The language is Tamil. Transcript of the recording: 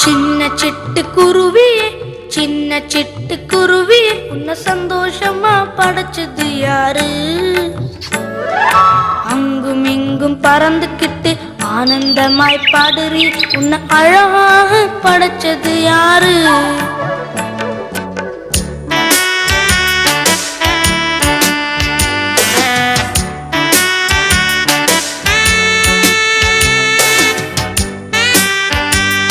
சின்ன சிட்டு குருவியே சின்ன சிட்டு குருவியே உன்னை சந்தோஷமா படைச்சது யாரு? அங்கும் இங்கும் பறந்துக்கிட்டு ஆனந்தமாய் பாடுறி உன்னை அழகாக படைச்சது யாரு?